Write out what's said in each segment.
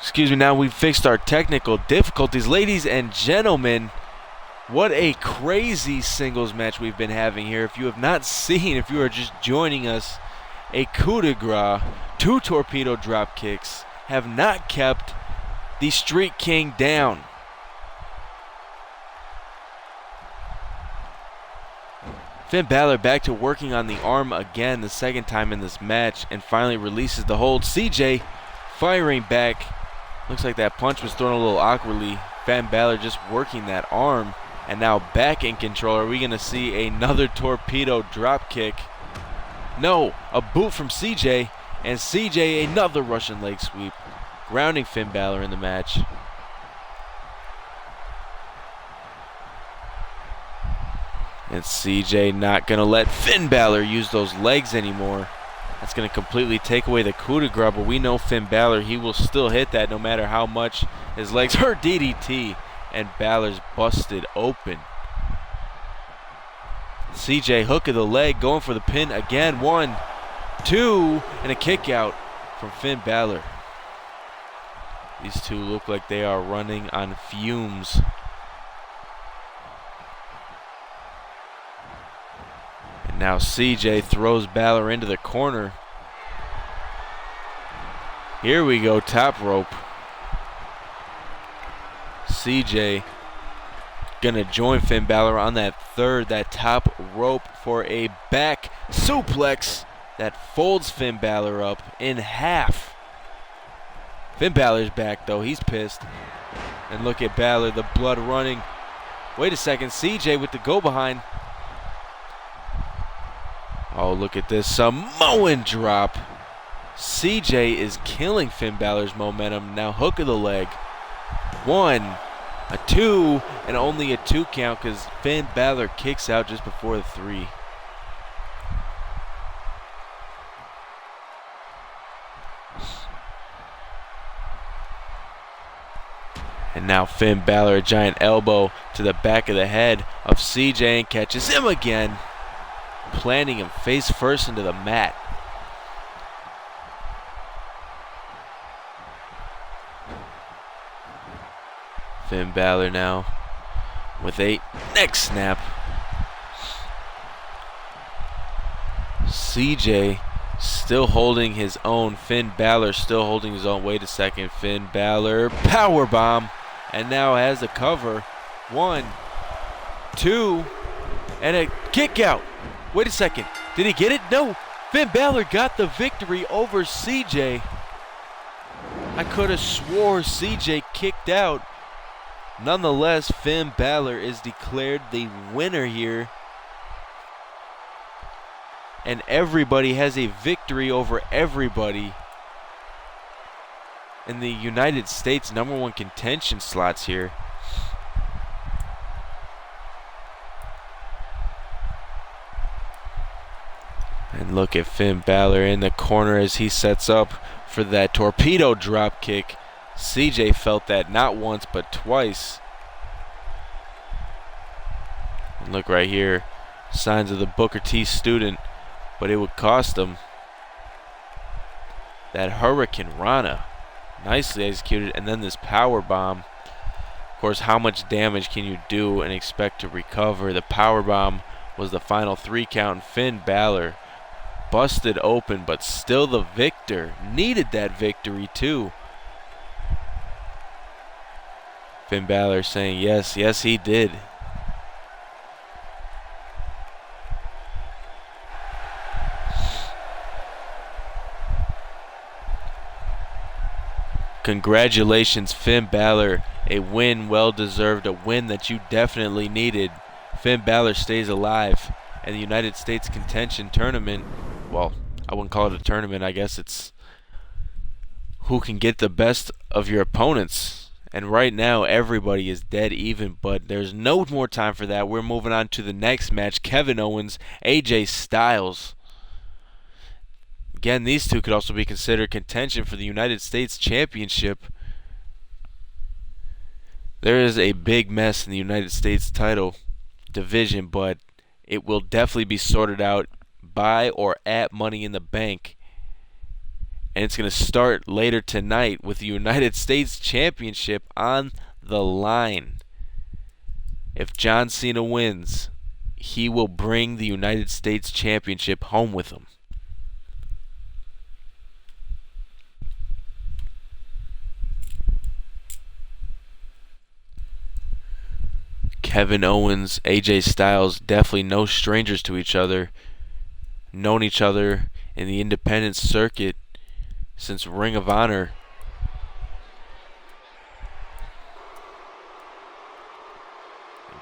Excuse me, now we've fixed our technical difficulties. Ladies and gentlemen, what a crazy singles match we've been having here. If you have not seen, if you are just joining us, a coup de grace, 2 torpedo drop kicks have not kept the Street King down. Finn Balor back to working on the arm again, the second time in this match, and finally releases the hold. CJ firing back. Looks like that punch was thrown a little awkwardly. Finn Balor just working that arm, and now back in control. Are we going to see another torpedo drop kick? No, a boot from CJ, and CJ another Russian leg sweep, grounding Finn Balor in the match. And CJ not going to let Finn Balor use those legs anymore. That's going to completely take away the coup de grace, but we know Finn Balor, he will still hit that no matter how much his legs hurt. DDT, and Balor's busted open. CJ, hook of the leg, going for the pin again. 1, 2, and a kick out from Finn Balor. These two look like they are running on fumes. Now CJ throws Balor into the corner. Here we go, top rope. CJ gonna join Finn Balor on that top rope for a back suplex that folds Finn Balor up in half. Finn Balor's back though, he's pissed. And look at Balor, the blood running. Wait a second, CJ with the go behind. Oh, look at this Samoan drop. CJ is killing Finn Balor's momentum. Now hook of the leg. 1, a 2, and only a 2 count because Finn Balor kicks out just before the 3. And now Finn Balor, a giant elbow to the back of the head of CJ, and catches him again, planting him face first into the mat. Finn Balor now with a neck snap. CJ still holding his own. Finn Balor still holding his own. Wait a second. Finn Balor powerbomb. And now has a cover. 1, 2, and a kick out. Wait a second. Did he get it? No. Finn Balor got the victory over CJ. I could have swore CJ kicked out. Nonetheless, Finn Balor is declared the winner here. And everybody has a victory over everybody in the United States #1 contention slots here. And look at Finn Balor in the corner as he sets up for that torpedo drop kick. CJ felt that not once but twice. And look right here, signs of the Booker T student, but it would cost him. That Hurricane Rana, nicely executed, and then this power bomb. Of course, how much damage can you do and expect to recover? The power bomb was the final 3 count, and Finn Balor busted open, but still the victor. Needed that victory too. Finn Balor saying yes, yes he did. Congratulations, Finn Balor. A win well deserved, a win that you definitely needed. Finn Balor stays alive, and the United States contention tournament, well, I wouldn't call it a tournament, I guess it's who can get the best of your opponents. And right now everybody is dead even, but there's no more time for that. We're moving on to the next match. Kevin Owens, AJ Styles. Again, these two could also be considered contention for the United States Championship. There is a big mess in the United States title division, but it will definitely be sorted out by or at Money in the Bank. And it's going to start later tonight with the United States Championship on the line. If John Cena wins, he will bring the United States Championship home with him. Kevin Owens, AJ Styles, definitely no strangers to each other. Known each other in the independent circuit since Ring of Honor.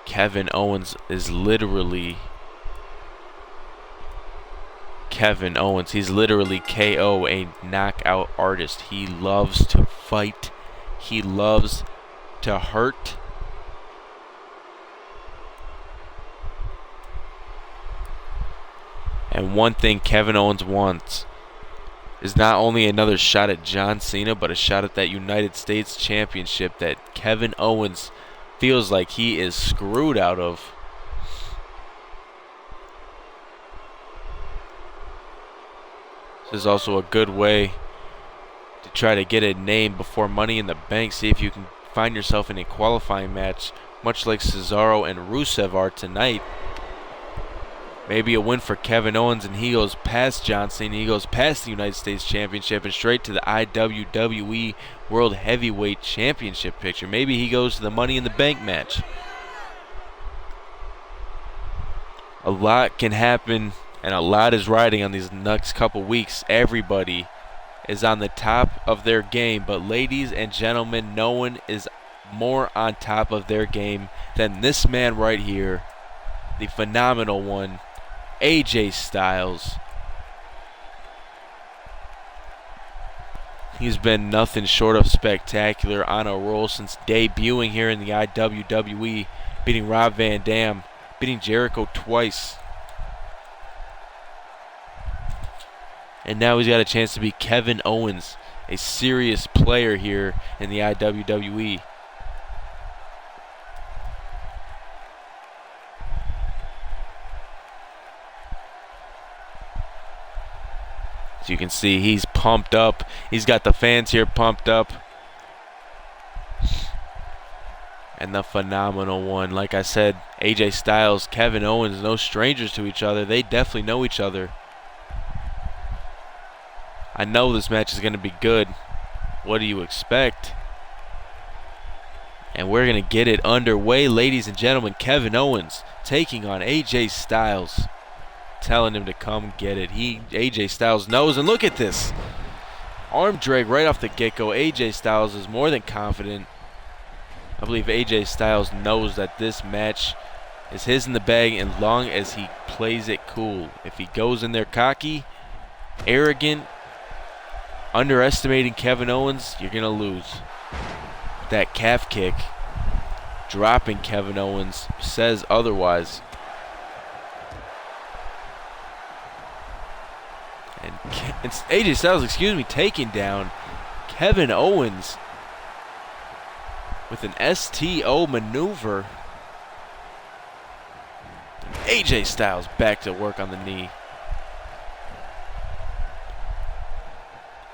Kevin Owens is literally Kevin Owens. He's literally KO, a knockout artist. He loves to fight. He loves to hurt. And one thing Kevin Owens wants is not only another shot at John Cena, but a shot at that United States Championship that Kevin Owens feels like he is screwed out of. This is also a good way to try to get a name before Money in the Bank. See if you can find yourself in a qualifying match, much like Cesaro and Rusev are tonight. Maybe a win for Kevin Owens and he goes past John Cena. He goes past the United States Championship and straight to the iWWE World Heavyweight Championship picture. Maybe he goes to the Money in the Bank match. A lot can happen and a lot is riding on these next couple weeks. Everybody is on the top of their game, but ladies and gentlemen, no one is more on top of their game than this man right here, the phenomenal one, AJ Styles. He's been nothing short of spectacular, on a roll since debuting here in the iWWE, beating Rob Van Dam, beating Jericho twice. And now he's got a chance to beat Kevin Owens, a serious player here in the iWWE. As you can see, he's pumped up. He's got the fans here pumped up. And the phenomenal one. Like I said, AJ Styles, Kevin Owens, no strangers to each other. They definitely know each other. I know this match is going to be good. What do you expect? And we're going to get it underway, ladies and gentlemen. Kevin Owens taking on AJ Styles, telling him to come get it. AJ Styles knows, and look at this. Arm drag right off the get-go. AJ Styles is more than confident. I believe AJ Styles knows that this match is his in the bag as long as he plays it cool. If he goes in there cocky, arrogant, underestimating Kevin Owens, you're going to lose. That calf kick, dropping Kevin Owens, says otherwise. And it's AJ Styles, taking down Kevin Owens with an STO maneuver. AJ Styles back to work on the knee.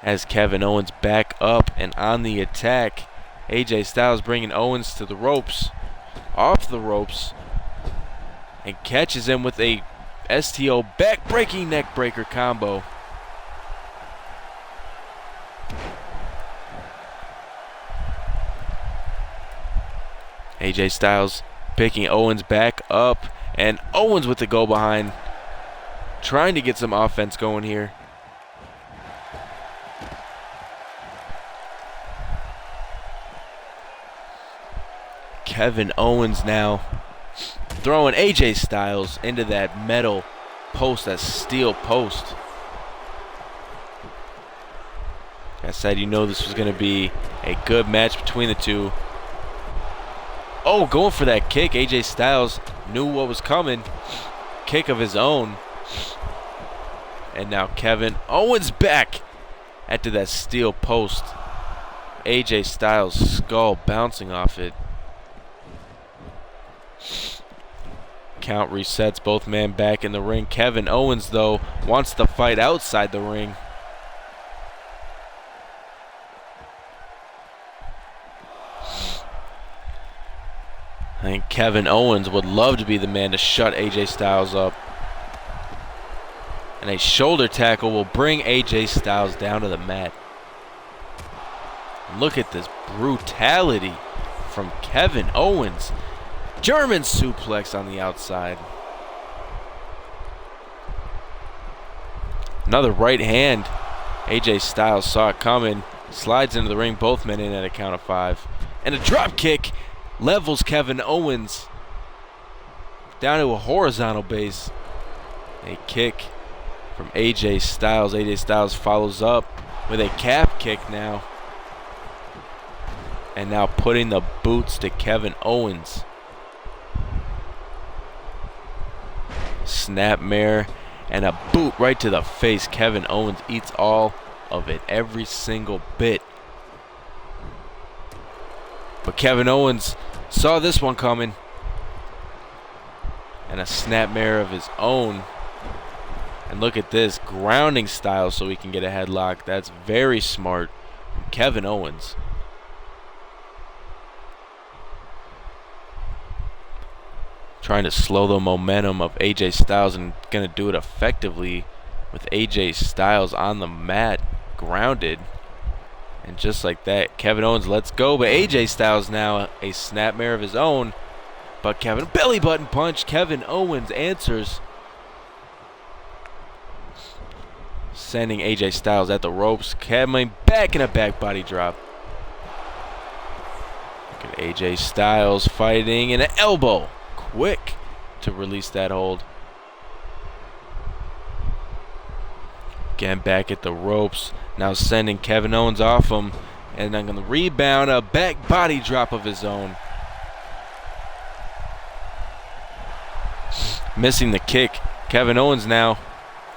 As Kevin Owens back up and on the attack. AJ Styles bringing Owens to the ropes, off the ropes, and catches him with a STO back-breaking neck breaker combo. AJ Styles picking Owens back up, and Owens with the go behind, trying to get some offense going here. Kevin Owens now throwing AJ Styles into that metal post, that steel post. Like I said, you know this was going to be a good match between the two. Oh, going for that kick. AJ Styles knew what was coming. Kick of his own. And now Kevin Owens back after that steel post. AJ Styles' skull bouncing off it. Count resets, both men back in the ring. Kevin Owens, though, wants to fight outside the ring. I think Kevin Owens would love to be the man to shut AJ Styles up. And a shoulder tackle will bring AJ Styles down to the mat. Look at this brutality from Kevin Owens. German suplex on the outside. Another right hand. AJ Styles saw it coming. Slides into the ring. Both men in at a count of 5. And a drop kick levels Kevin Owens down to a horizontal base. A kick from AJ Styles. AJ Styles follows up with a calf kick now. And now putting the boots to Kevin Owens. Snapmare and a boot right to the face. Kevin Owens eats all of it, every single bit. But Kevin Owens saw this one coming. And a snapmare of his own. And look at this, grounding style so he can get a headlock. That's very smart from Kevin Owens. Trying to slow the momentum of AJ Styles and going to do it effectively with AJ Styles on the mat, grounded. And just like that, Kevin Owens lets go, but AJ Styles now a snapmare of his own. But Kevin, belly button punch, Kevin Owens answers. Sending AJ Styles at the ropes, coming back in a back body drop. Look at AJ Styles fighting, and an elbow. Quick to release that hold. Again, back at the ropes. Now sending Kevin Owens off him. And then going to rebound, a back body drop of his own. Missing the kick. Kevin Owens now.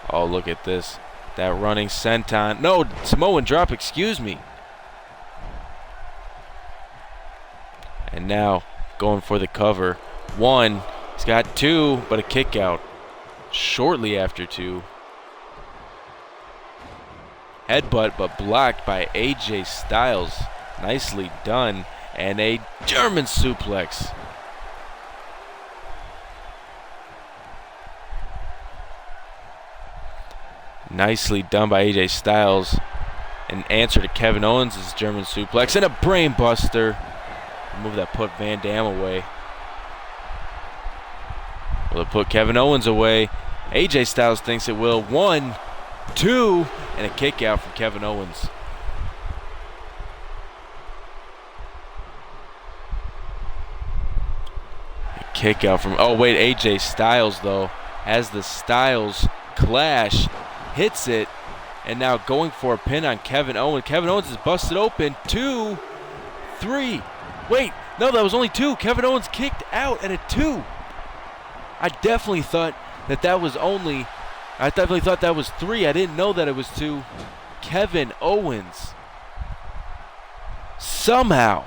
Oh, look at this. That running senton. No, Samoan drop, excuse me. And now going for the cover. 1. He's got 2, but a kick out shortly after 2. Headbutt, but blocked by AJ Styles. Nicely done. And a German suplex. Nicely done by AJ Styles. An answer to Kevin Owens' German suplex. And a brain buster. Move that put Van Dam away. Will it put Kevin Owens away? AJ Styles thinks it will. 1, 2, and a kick out from Kevin Owens. A kick out from, oh wait, AJ Styles though. As the Styles clash, hits it, and now going for a pin on Kevin Owens. Kevin Owens is busted open. 2, 3. Wait, no, that was only 2. Kevin Owens kicked out at a 2. I definitely thought that was only, I definitely thought that was 3. I didn't know that it was 2. Kevin Owens. Somehow.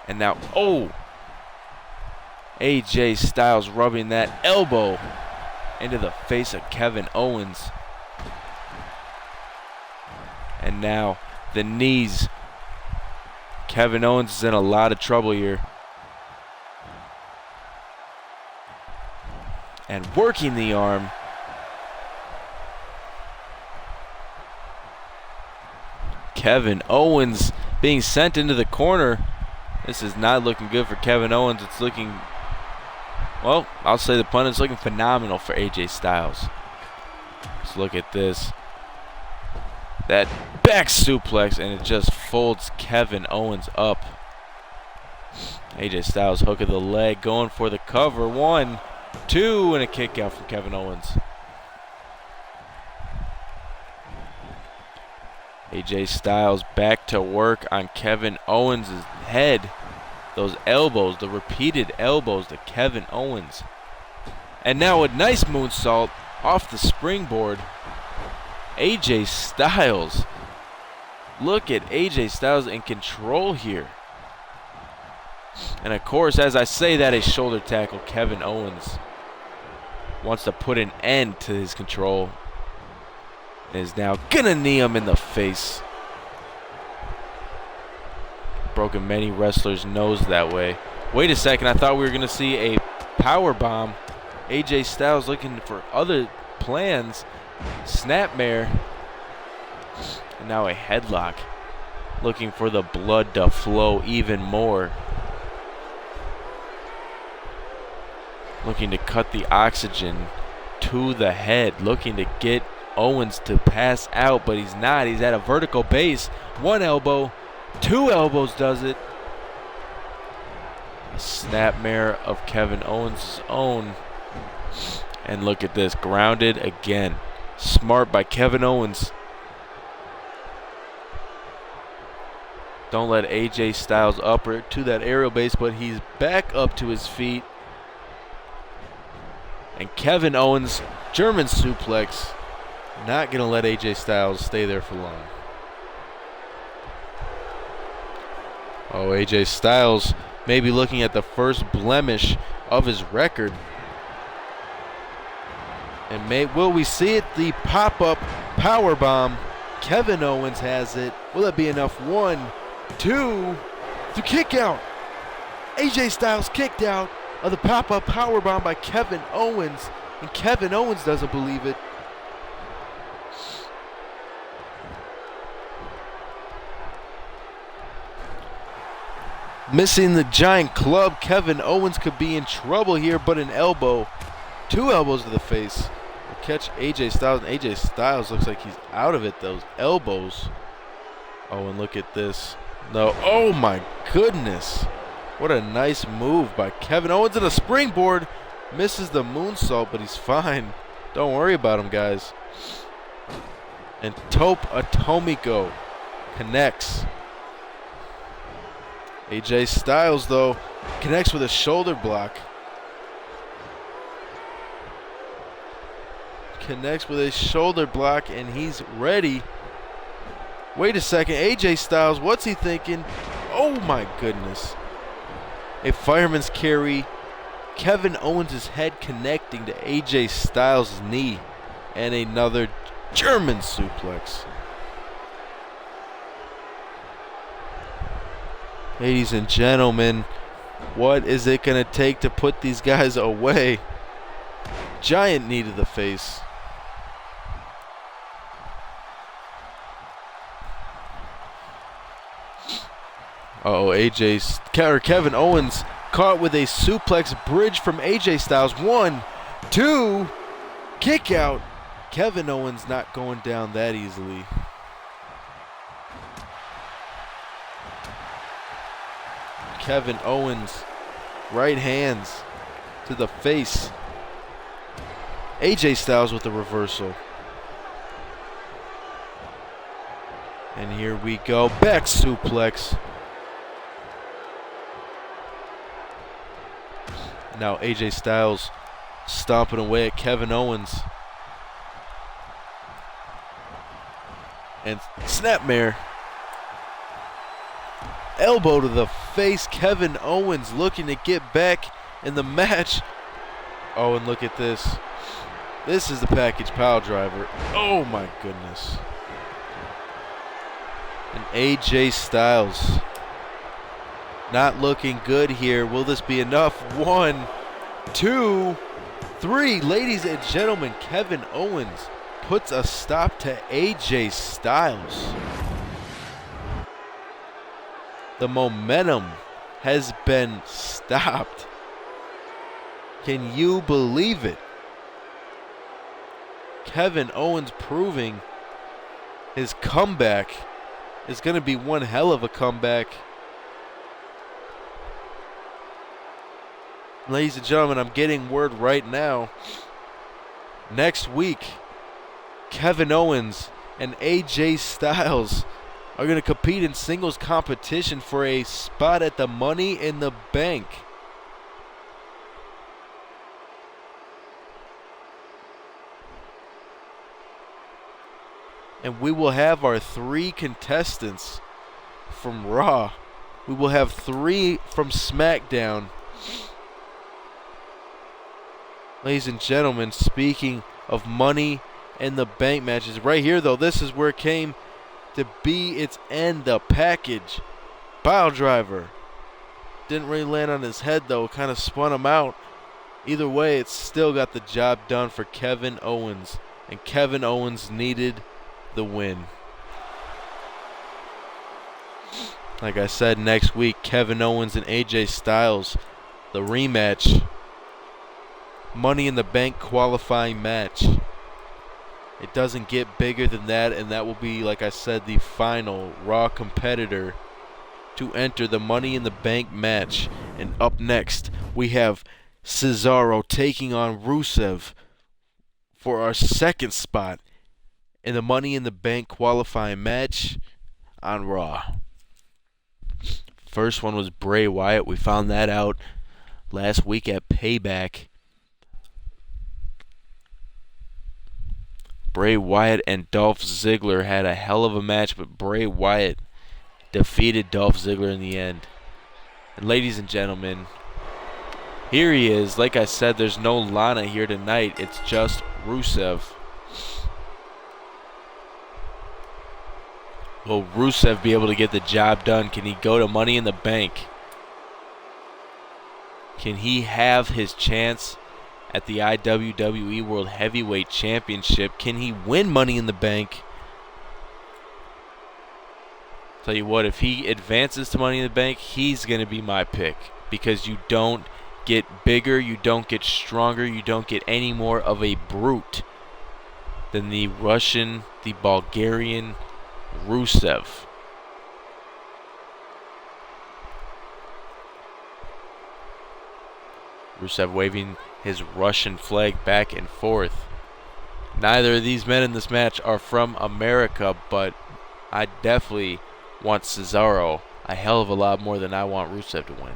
And now, oh. AJ Styles rubbing that elbow into the face of Kevin Owens. And now the knees. Kevin Owens is in a lot of trouble here. And working the arm. Kevin Owens being sent into the corner. This is not looking good for Kevin Owens. It's looking, well, I'll say the pun, it's looking phenomenal for AJ Styles. Let's look at this. That back suplex, and it just folds Kevin Owens up. AJ Styles hook of the leg, going for the cover. 1, 2, and a kick out from Kevin Owens. AJ Styles back to work on Kevin Owens' head. Those elbows, the repeated elbows to Kevin Owens. And now a nice moonsault off the springboard. AJ Styles. Look at AJ Styles in control here. And of course, as I say that, a shoulder tackle. Kevin Owens wants to put an end to his control. And is now gonna knee him in the face. Broken many wrestlers' nose that way. Wait a second, I thought we were gonna see a power bomb. AJ Styles looking for other plans. Snapmare. And now a headlock. Looking for the blood to flow even more. Looking to cut the oxygen to the head. Looking to get Owens to pass out, but he's not. He's at a vertical base. 1 elbow, 2 elbows does it. A snapmare of Kevin Owens' own. And look at this, grounded again. Smart by Kevin Owens. Don't let AJ Styles up to that aerial base, but he's back up to his feet. And Kevin Owens, German suplex. Not going to let AJ Styles stay there for long. Oh, AJ Styles may be looking at the first blemish of his record. And will we see it? The pop-up powerbomb. Kevin Owens has it. Will it be enough? 1, 2, the kick out. AJ Styles kicked out of the pop-up powerbomb by Kevin Owens. And Kevin Owens doesn't believe it. Missing the giant club. Kevin Owens could be in trouble here, but an elbow. 2 elbows to the face will catch AJ Styles, and AJ Styles looks like he's out of it. Those elbows. Oh, and look at this. No, oh my goodness. What a nice move by Kevin Owens, and a springboard. Misses the moonsault, but he's fine. Don't worry about him, guys. And Tope Atomiko connects. AJ Styles, though, connects with a shoulder block. Connects with a shoulder block, and he's ready. Wait a second. AJ Styles, what's he thinking? Oh, my goodness. A fireman's carry. Kevin Owens' head connecting to AJ Styles' knee. And another German suplex. Ladies and gentlemen, what is it going to take to put these guys away? Giant knee to the face. Kevin Owens caught with a suplex bridge from AJ Styles. 1, 2, kick out. Kevin Owens not going down that easily. Kevin Owens, right hands to the face. AJ Styles with the reversal. And here we go, back suplex. Now AJ Styles stomping away at Kevin Owens. And snapmare. Elbow to the face. Kevin Owens looking to get back in the match. Oh, and look at this. This is the package pile driver. Oh my goodness. And AJ Styles not looking good here. Will this be enough? 1, 2, 3. Ladies and gentlemen, Kevin Owens puts a stop to AJ Styles. The momentum has been stopped. Can you believe it? Kevin Owens proving his comeback is going to be one hell of a comeback. Ladies and gentlemen, I'm getting word right now. Next week, Kevin Owens and AJ Styles are going to compete in singles competition for a spot at the Money in the Bank. And we will have our 3 contestants from Raw. We will have 3 from SmackDown. Ladies and gentlemen, speaking of Money in the Bank matches, right here though, this is where it came to be its end. The package pile driver didn't really land on his head though, kind of spun him out. Either way, it's still got the job done for Kevin Owens, and Kevin Owens needed the win. Like I said, next week, Kevin Owens and AJ Styles, the rematch, Money in the Bank qualifying match. It doesn't get bigger than that, and that will be, like I said, the final Raw competitor to enter the Money in the Bank match. And up next, we have Cesaro taking on Rusev for our second spot in the Money in the Bank qualifying match on Raw. First one was Bray Wyatt. We found that out last week at Payback. Bray Wyatt and Dolph Ziggler had a hell of a match, but Bray Wyatt defeated Dolph Ziggler in the end. And ladies and gentlemen, here he is. Like I said, there's no Lana here tonight. It's just Rusev. Will Rusev be able to get the job done? Can he go to Money in the Bank? Can he have his chance at the iWWE World Heavyweight Championship? Can he win Money in the Bank? Tell you what, if he advances to Money in the Bank, he's going to be my pick. Because you don't get bigger, you don't get stronger, you don't get any more of a brute than the Russian, the Bulgarian Rusev. Rusev waving his Russian flag back and forth. Neither of these men in this match are from America, but I definitely want Cesaro a hell of a lot more than I want Rusev to win.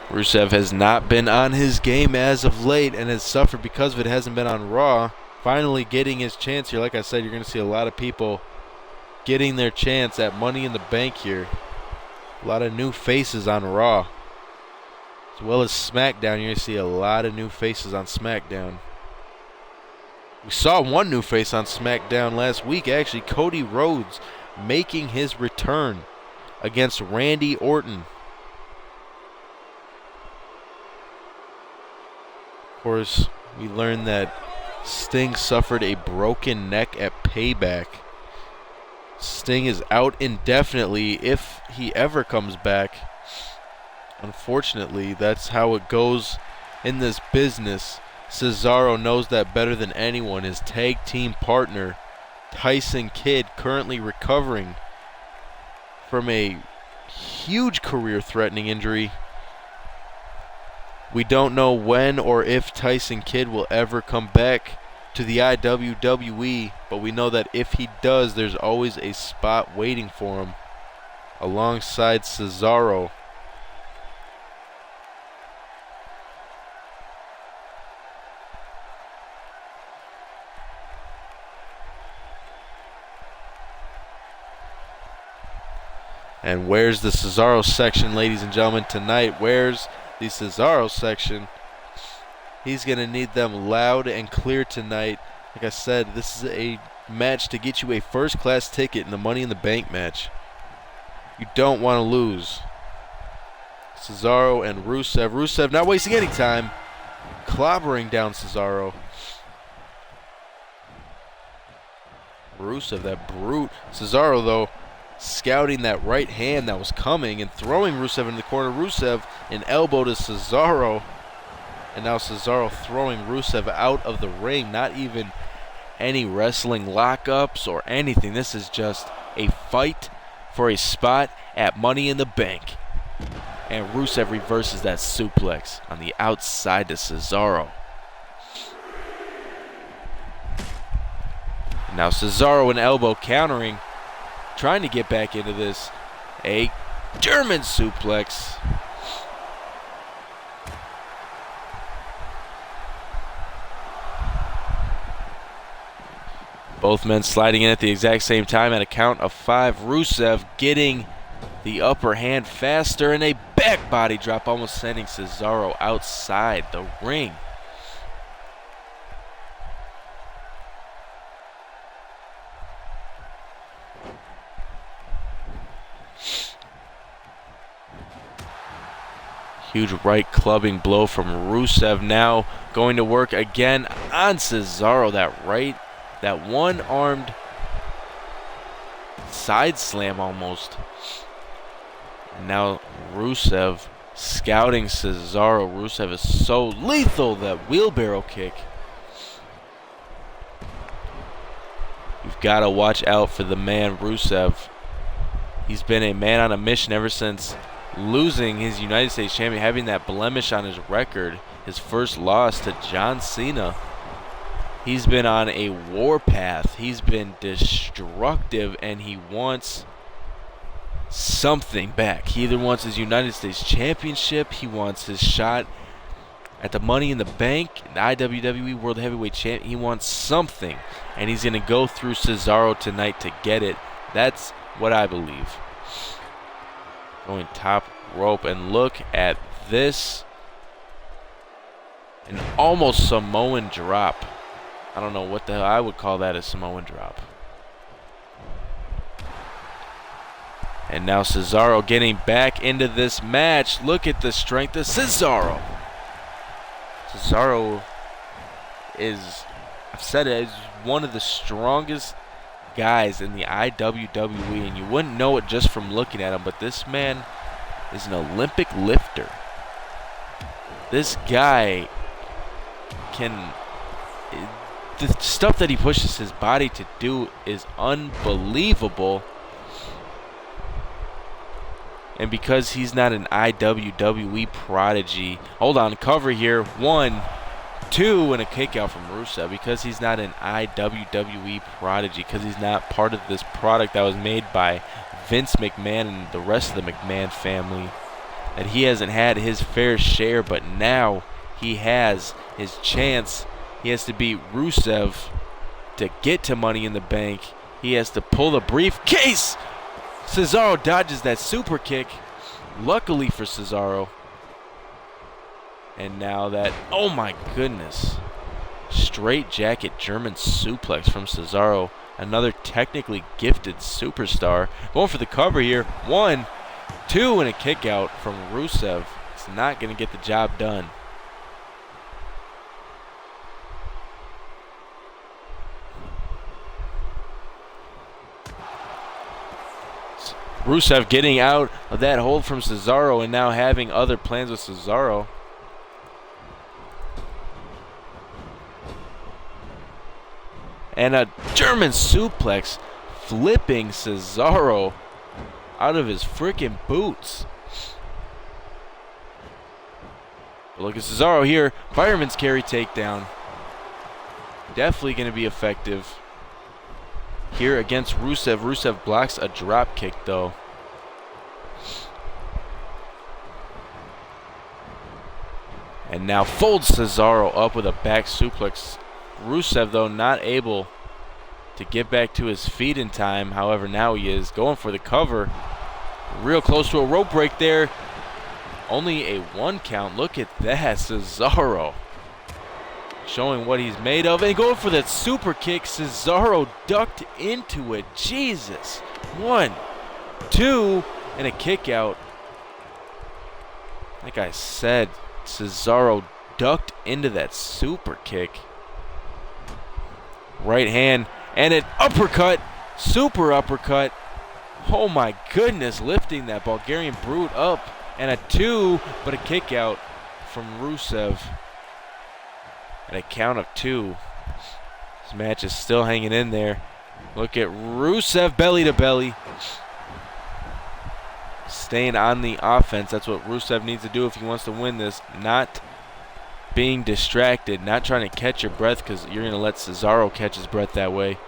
Rusev has not been on his game as of late and has suffered because of it. Hasn't been on Raw. Finally getting his chance here. Like I said, you're going to see a lot of people getting their chance at Money in the Bank here. A lot of new faces on Raw. As well as SmackDown, you're going to see a lot of new faces on SmackDown. We saw one new face on SmackDown last week, actually, Cody Rhodes making his return against Randy Orton. Of course, we learned that Sting suffered a broken neck at Payback. Sting is out indefinitely if he ever comes back. Unfortunately, that's how it goes in this business. Cesaro knows that better than anyone. His tag team partner, Tyson Kidd, currently recovering from a huge career-threatening injury. We don't know when or if Tyson Kidd will ever come back to the iWWE, but we know that if he does, there's always a spot waiting for him alongside Cesaro. And where's the Cesaro section, ladies and gentlemen, tonight? Where's the Cesaro section? He's going to need them loud and clear tonight. Like I said, this is a match to get you a first-class ticket in the Money in the Bank match. You don't want to lose. Cesaro and Rusev. Rusev not wasting any time, clobbering down Cesaro. Rusev, that brute. Cesaro, though, scouting that right hand that was coming and throwing Rusev in the corner. Rusev an elbow to Cesaro. And now Cesaro throwing Rusev out of the ring. Not even any wrestling lockups or anything. This is just a fight for a spot at Money in the Bank. And Rusev reverses that suplex on the outside to Cesaro. Now Cesaro an elbow countering, trying to get back into this. A German suplex. Both men sliding in at the exact same time at a count of 5. Rusev getting the upper hand faster, and a back body drop, almost sending Cesaro outside the ring. Huge right clubbing blow from Rusev, now going to work again on Cesaro. That one-armed side slam almost. And now Rusev scouting Cesaro. Rusev is so lethal, that wheelbarrow kick. You've got to watch out for the man Rusev. He's been a man on a mission ever since losing his United States champion, having that blemish on his record, his first loss to John Cena. He's been on a warpath. He's been destructive, and he wants something back. He either wants his United States Championship, he wants his shot at the Money in the Bank, the iWWE World Heavyweight Champion. He wants something, and he's going to go through Cesaro tonight to get it. That's what I believe. Going top rope, and look at this. An almost Samoan drop. I don't know what the hell I would call that, a Samoan drop. And now Cesaro getting back into this match. Look at the strength of Cesaro. Cesaro is, I've said it, is one of the strongest guys in the iWWE, and you wouldn't know it just from looking at him, but this man is an Olympic lifter. This guy can, the stuff that he pushes his body to do is unbelievable. And because he's not an iWWE prodigy, hold on, cover here, 1, 2, and a kick out from Rusev. Because he's not an iWWE prodigy, because he's not part of this product that was made by Vince McMahon and the rest of the McMahon family, that he hasn't had his fair share, but now he has his chance. He has to beat Rusev to get to Money in the Bank. He has to pull the briefcase. Cesaro dodges that super kick, luckily for Cesaro. And now that, oh my goodness. Straight jacket German suplex from Cesaro. Another technically gifted superstar. Going for the cover here. 1, 2, and a kick out from Rusev. It's not going to get the job done. Rusev getting out of that hold from Cesaro and now having other plans with Cesaro. And a German suplex flipping Cesaro out of his freaking boots. Look at Cesaro here. Fireman's carry takedown. Definitely going to be effective here against Rusev. Rusev blocks a drop kick though. And now folds Cesaro up with a back suplex. Rusev though not able to get back to his feet in time. However, now he is going for the cover. Real close to a rope break there. Only a 1 count. Look at that. Cesaro showing what he's made of. And going for that super kick. Cesaro ducked into it. Jesus. 1, 2, and a kick out. Like I said, Cesaro ducked into that super kick. Right hand and an uppercut. Super uppercut. Oh my goodness. Lifting that Bulgarian Brute up. And a 2, but a kick out from Rusev. And a count of 2. This match is still hanging in there. Look at Rusev belly to belly. Staying on the offense. That's what Rusev needs to do if he wants to win this. Not being distracted. Not trying to catch your breath because you're going to let Cesaro catch his breath that way.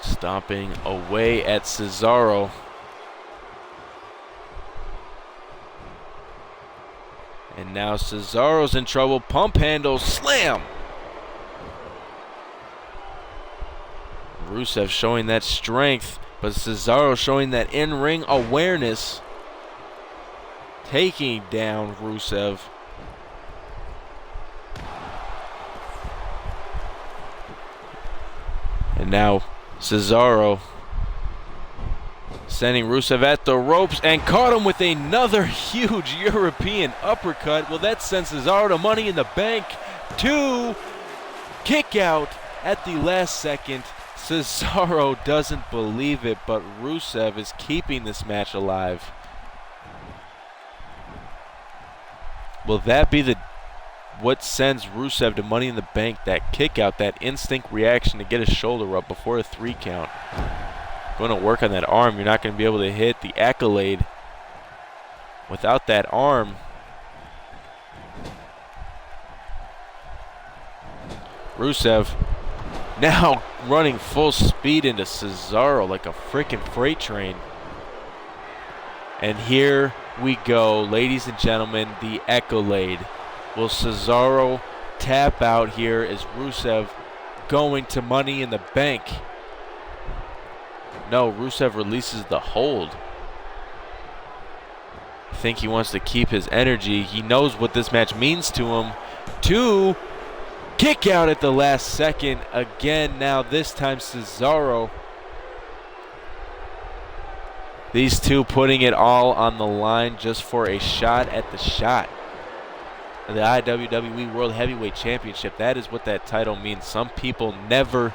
Stomping away at Cesaro. And now Cesaro's in trouble. Pump handle, slam. Rusev showing that strength, but Cesaro showing that in-ring awareness. Taking down Rusev. And now Cesaro sending Rusev at the ropes and caught him with another huge European uppercut. Well, that sends Cesaro to Money in the Bank. 2, kick out at the last second. Cesaro doesn't believe it, but Rusev is keeping this match alive. Will that be what sends Rusev to Money in the Bank? That kick out, that instinct reaction to get his shoulder up before a 3 count. Going to work on that arm. You're not going to be able to hit the accolade without that arm. Rusev now running full speed into Cesaro like a freaking freight train. And here we go, ladies and gentlemen, the accolade. Will Cesaro tap out here? Is Rusev going to Money in the Bank? No, Rusev releases the hold. I think he wants to keep his energy. He knows what this match means to him. 2, kick out at the last second. Again, now this time Cesaro. These two putting it all on the line just for a shot at the shot. The iWWE World Heavyweight Championship. That is what that title means. Some people never,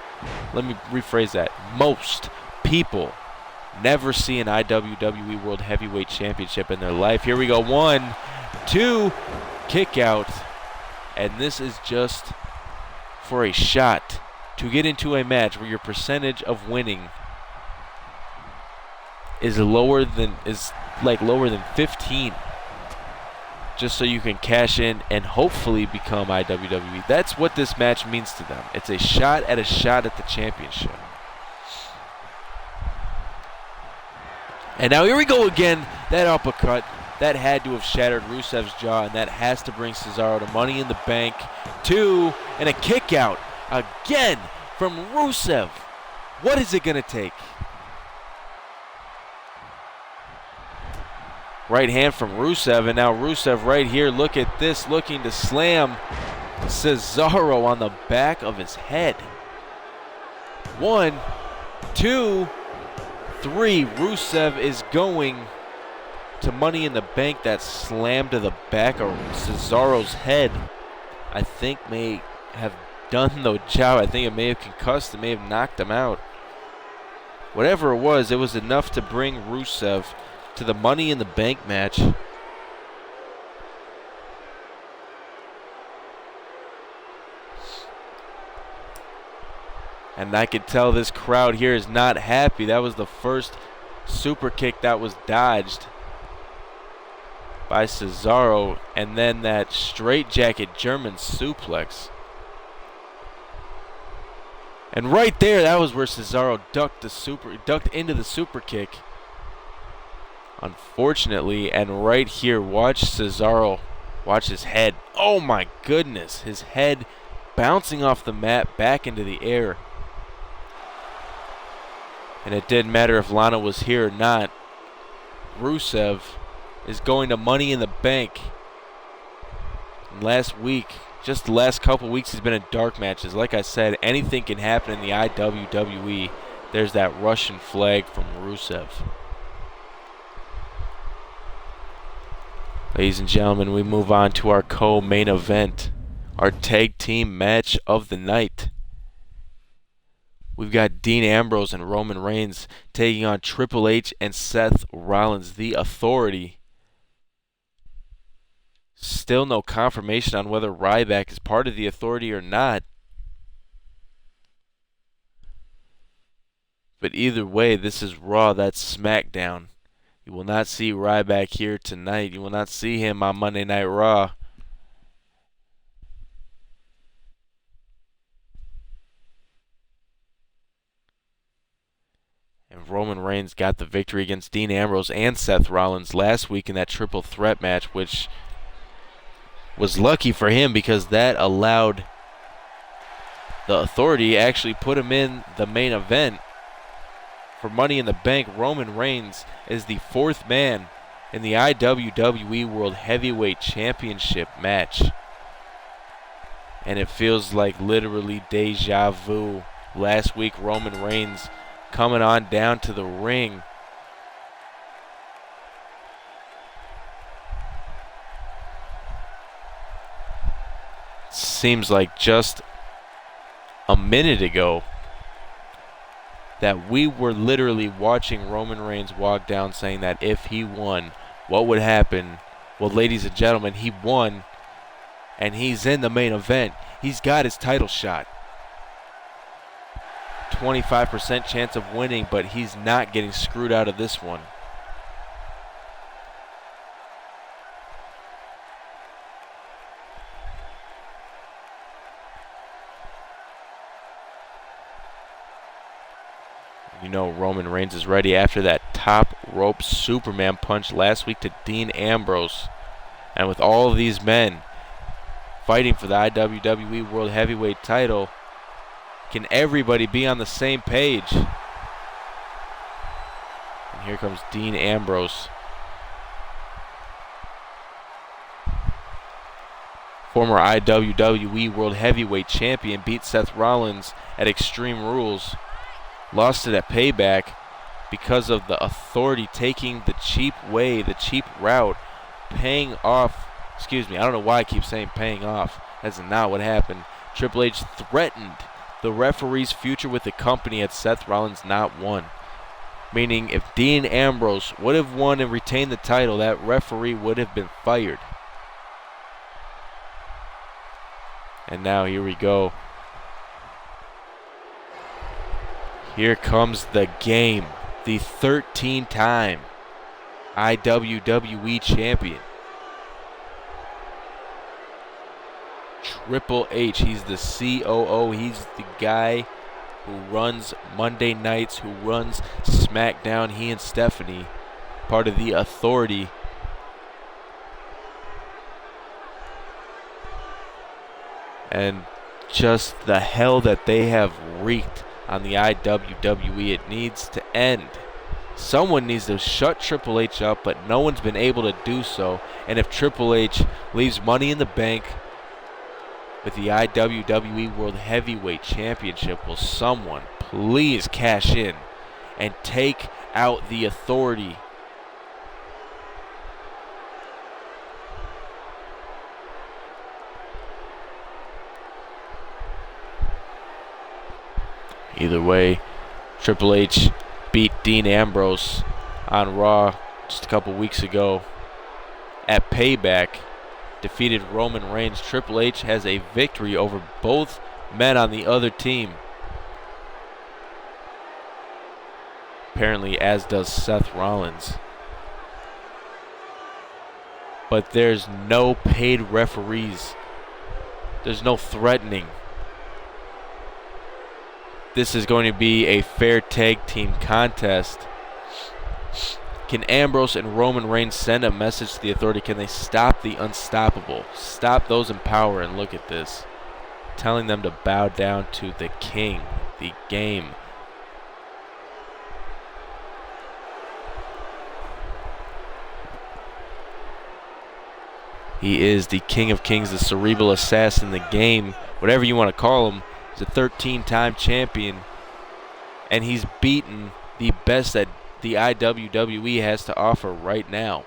let me rephrase that. Most people never see an iWWE World Heavyweight Championship in their life. Here we go. 1, 2, kick out. And this is just for a shot to get into a match where your percentage of winning is lower than 15. Just so you can cash in and hopefully become iWWE. That's what this match means to them. It's a shot at the championship. And now here we go again. That uppercut, that had to have shattered Rusev's jaw, and that has to bring Cesaro to Money in the Bank. 2, and a kick out again from Rusev. What is it going to take? right hand from Rusev, and now Rusev right here, look at this, looking to slam Cesaro on the back of his head. 1, 2, 3. Rusev is going to Money in the Bank. That slam to the back of Cesaro's head, I think, may have done the job. I think it may have concussed, it may have knocked him out. Whatever it was enough to bring Rusev to the Money in the Bank match. And I could tell this crowd here is not happy. That was the first super kick that was dodged by Cesaro, and then that straightjacket German suplex. And right there, that was where Cesaro ducked into the super kick. Unfortunately, and right here, watch Cesaro, watch his head. Oh my goodness, his head bouncing off the mat back into the air. And it didn't matter if Lana was here or not. Rusev is going to Money in the Bank. And last week, just the last couple weeks, he's been in dark matches. Like I said, anything can happen in the iWWE. There's that Russian flag from Rusev. Ladies and gentlemen, we move on to our co-main event, our tag team match of the night. We've got Dean Ambrose and Roman Reigns taking on Triple H and Seth Rollins, the Authority. Still no confirmation on whether Ryback is part of the Authority or not. But either way, this is Raw, that's SmackDown. You will not see Ryback here tonight. You will not see him on Monday Night Raw. And Roman Reigns got the victory against Dean Ambrose and Seth Rollins last week in that triple threat match, which was lucky for him because that allowed the Authority actually put him in the main event for Money in the Bank. Roman Reigns is the fourth man in the iWWE World Heavyweight Championship match. And it feels like literally deja vu. Last week, Roman Reigns coming on down to the ring. Seems like just a minute ago that we were literally watching Roman Reigns walk down saying that if he won, what would happen? Well, ladies and gentlemen, he won, and he's in the main event. He's got his title shot. 25% chance of winning, but he's not getting screwed out of this one. You know Roman Reigns is ready after that top rope Superman punch last week to Dean Ambrose. And with all of these men fighting for the iWWE World Heavyweight title, can everybody be on the same page? And here comes Dean Ambrose. Former iWWE World Heavyweight Champion beat Seth Rollins at Extreme Rules. Lost it at Payback because of the Authority taking the cheap way, the cheap route, paying off. Excuse me, I don't know why I keep saying paying off. That's not what happened. Triple H threatened the referee's future with the company had Seth Rollins not won. Meaning if Dean Ambrose would have won and retained the title, that referee would have been fired. And now here we go. Here comes the game. The 13-time iWWE champion. Triple H. He's the COO. He's the guy who runs Monday nights, who runs SmackDown. He and Stephanie, part of the Authority. And just the hell that they have wreaked on the iWWE. It needs to end. Someone needs to shut Triple H up, but no one's been able to do so. And if Triple H leaves Money in the Bank with the iWWE World Heavyweight Championship, will someone please cash in and take out the Authority? Either way, Triple H beat Dean Ambrose on Raw just a couple weeks ago at Payback, defeated Roman Reigns. Triple H has a victory over both men on the other team. Apparently, as does Seth Rollins. But there's no paid referees. There's no threatening. This is going to be a fair tag team contest. Can Ambrose and Roman Reigns send a message to the Authority? Can they stop the unstoppable? Stop those in power, and look at this. Telling them to bow down to the King, the Game. He is the King of Kings, the cerebral assassin, the Game, whatever you want to call him. He's a 13-time champion, and he's beaten the best that the iWWE has to offer right now.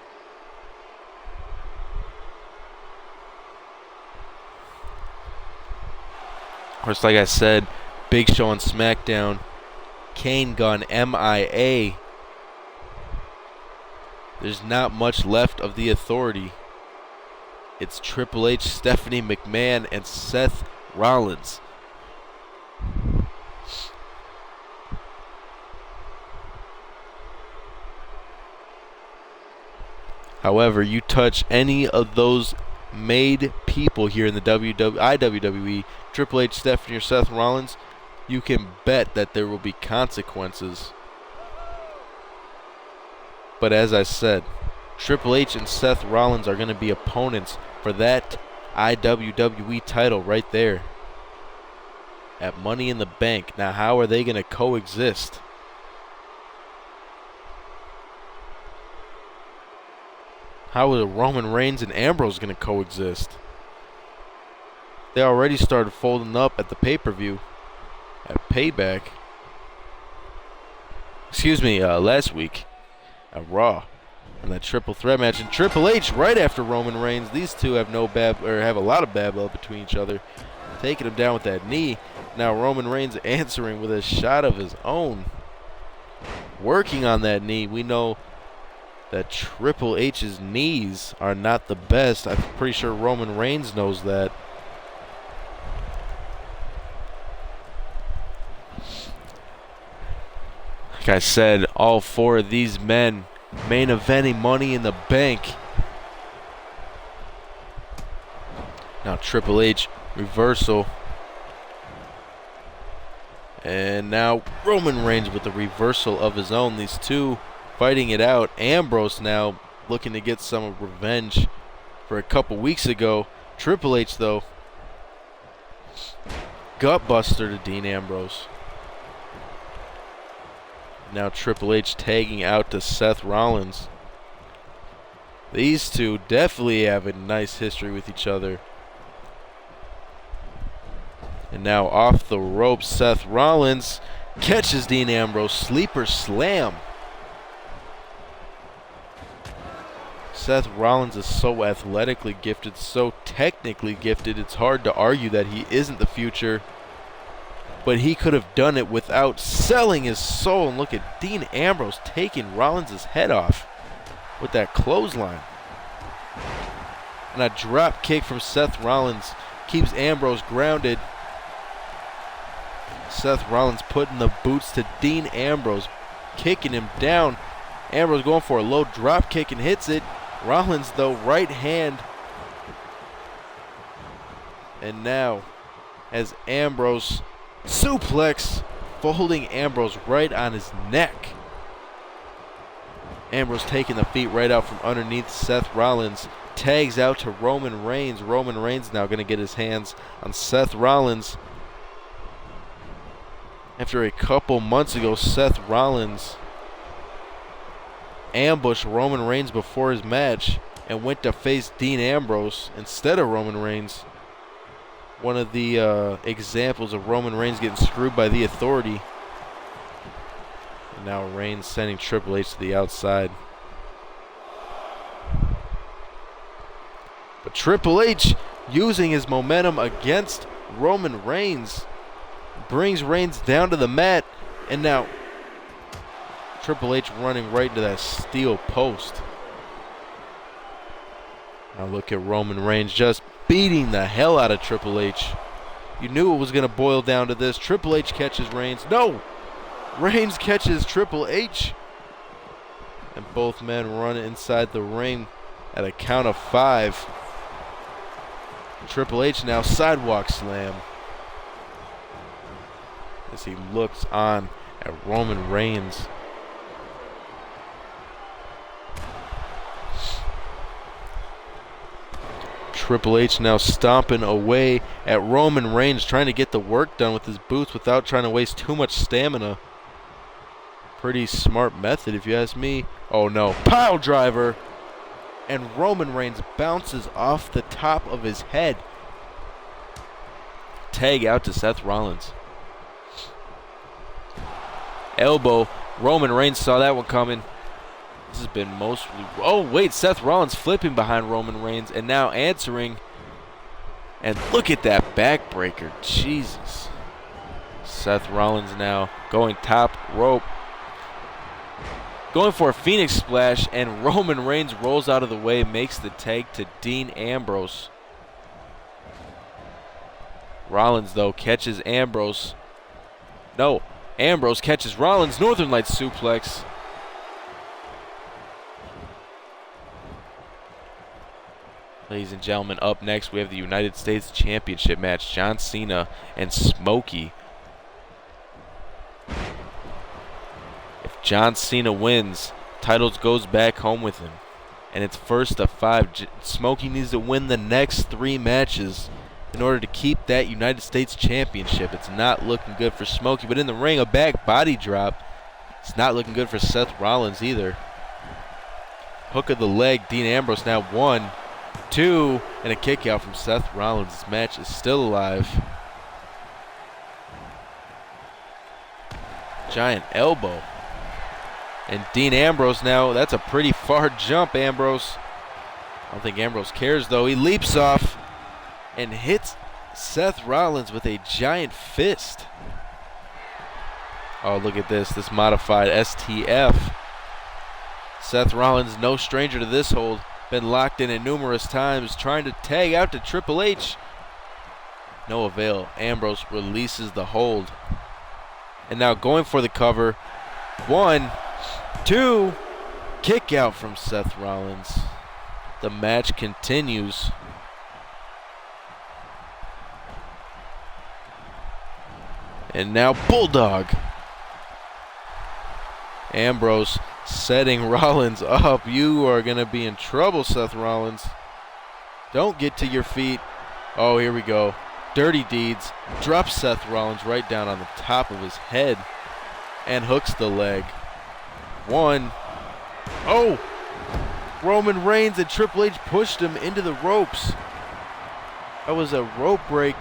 Of course, like I said, Big Show on SmackDown, Kane gone MIA. There's not much left of the Authority. It's Triple H, Stephanie McMahon, and Seth Rollins. However, you touch any of those made people here in the iWWE, Triple H, Stephanie, or Seth Rollins, you can bet that there will be consequences. But as I said, Triple H and Seth Rollins are going to be opponents for that iWWE title right there at Money in the Bank. Now, how are they going to coexist? How are Roman Reigns and Ambrose going to coexist? They already started folding up at the pay-per-view at Payback. Excuse me, last week at Raw. And that triple threat match, and Triple H right after Roman Reigns. These two have have a lot of bad blood between each other, taking him down with that knee. Now Roman Reigns answering with a shot of his own, working on that knee. We know that Triple H's knees are not the best. I'm pretty sure Roman Reigns knows that. Like I said, all four of these men main eventing Money in the Bank. Now Triple H, reversal. And now Roman Reigns with the reversal of his own. These two fighting it out. Ambrose now looking to get some revenge for a couple weeks ago. Triple H, though, gutbuster to Dean Ambrose. Now Triple H tagging out to Seth Rollins. These two definitely have a nice history with each other. And now off the ropes, Seth Rollins catches Dean Ambrose. Sleeper slam. Seth Rollins is so athletically gifted, so technically gifted, it's hard to argue that he isn't the future. But he could have done it without selling his soul. And look at Dean Ambrose taking Rollins' head off with that clothesline. And a drop kick from Seth Rollins keeps Ambrose grounded. Seth Rollins putting the boots to Dean Ambrose, kicking him down. Ambrose going for a low drop kick and hits it. Rollins, though, right hand. And now, as Ambrose suplex, folding Ambrose right on his neck. Ambrose taking the feet right out from underneath Seth Rollins. Tags out to Roman Reigns. Roman Reigns now going to get his hands on Seth Rollins. After a couple months ago, Seth Rollins ambushed Roman Reigns before his match and went to face Dean Ambrose instead of Roman Reigns. One of the examples of Roman Reigns getting screwed by the Authority. And now Reigns sending Triple H to the outside. But Triple H, using his momentum against Roman Reigns, brings Reigns down to the mat, and now Triple H running right into that steel post. Now look at Roman Reigns just beating the hell out of Triple H. You knew it was going to boil down to this. Triple H catches Reigns. No! Reigns catches Triple H. And both men run inside the ring at a count of 5. Triple H now sidewalk slam as he looks on at Roman Reigns. Triple H now stomping away at Roman Reigns, trying to get the work done with his boots without trying to waste too much stamina. Pretty smart method if you ask me. Oh no, pile driver. And Roman Reigns bounces off the top of his head. Tag out to Seth Rollins. Elbow. Roman Reigns saw that one coming. This has been mostly... Oh, wait. Seth Rollins flipping behind Roman Reigns and now answering. And look at that backbreaker. Jesus. Seth Rollins now going top rope. Going for a Phoenix Splash, and Roman Reigns rolls out of the way, makes the tag to Dean Ambrose. Rollins, though, catches Ambrose. No, Ambrose catches Rollins. Northern Lights suplex. Ladies and gentlemen, up next we have the United States Championship match. John Cena and Smokey. If John Cena wins, titles goes back home with him. And it's first of 5. Smokey needs to win the next 3 matches in order to keep that United States Championship. It's not looking good for Smokey, but in the ring, a back body drop. It's not looking good for Seth Rollins either. Hook of the leg, Dean Ambrose now 1, 2, and a kick out from Seth Rollins. This match is still alive. Giant elbow. And Dean Ambrose now, that's a pretty far jump, Ambrose. I don't think Ambrose cares, though. He leaps off and hits Seth Rollins with a giant fist. Oh, look at this. This modified STF. Seth Rollins, no stranger to this hold. Been locked in it numerous times, trying to tag out to Triple H. No avail. Ambrose releases the hold. And now going for the cover. 1, 2, kick out from Seth Rollins. The match continues. And now Bulldog. Ambrose setting Rollins up. You are going to be in trouble, Seth Rollins. Don't get to your feet. Oh, here we go. Dirty Deeds. Drops Seth Rollins right down on the top of his head. And hooks the leg. 1. Oh! Roman Reigns and Triple H pushed him into the ropes. That was a rope break.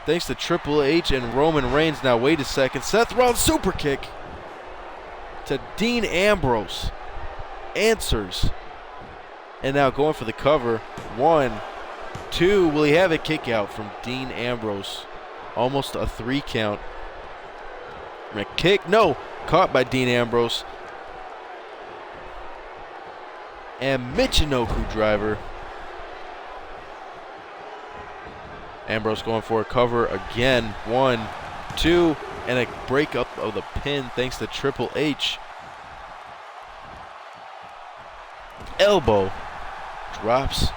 Thanks to Triple H and Roman Reigns. Now wait a second. Seth Rollins super kick to Dean Ambrose. Answers. And now going for the cover. 1, 2. Will he have a kick out from Dean Ambrose? Almost a 3 count. And a kick. No. Caught by Dean Ambrose. And Michinoku driver. Ambrose going for a cover again. 1, 2. And a breakup of the pin thanks to Triple H. Elbow. Drops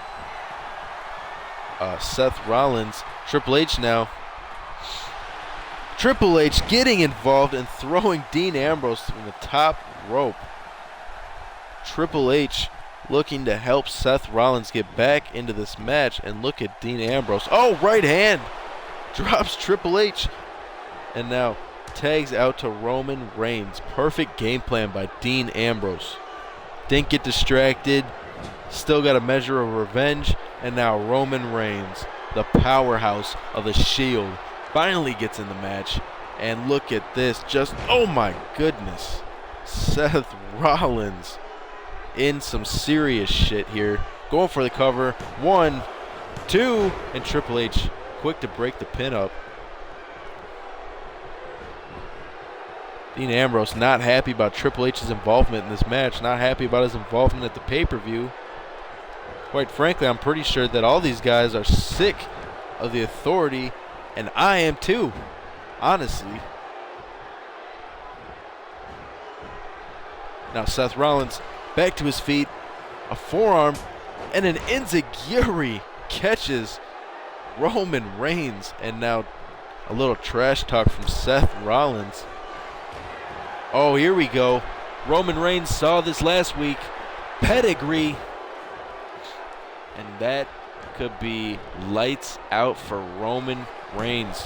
Seth Rollins. Triple H now. Triple H getting involved and throwing Dean Ambrose from the top rope. Triple H looking to help Seth Rollins get back into this match. And look at Dean Ambrose. Oh, right hand. Drops Triple H. And now tags out to Roman Reigns. Perfect game plan by Dean Ambrose. Didn't get distracted. Still got a measure of revenge. And now Roman Reigns, the powerhouse of the Shield, finally gets in the match. And look at this. Just, oh my goodness. Seth Rollins in some serious shit here. Going for the cover. 1, 2, and Triple H quick to break the pin up. Dean Ambrose not happy about Triple H's involvement in this match. Not happy about his involvement at the pay-per-view. Quite frankly, I'm pretty sure that all these guys are sick of the Authority, and I am too, honestly. Now Seth Rollins back to his feet, a forearm, and an enziguri catches Roman Reigns. And now a little trash talk from Seth Rollins. Oh, here we go. Roman Reigns saw this last week. Pedigree. And that could be lights out for Roman Reigns.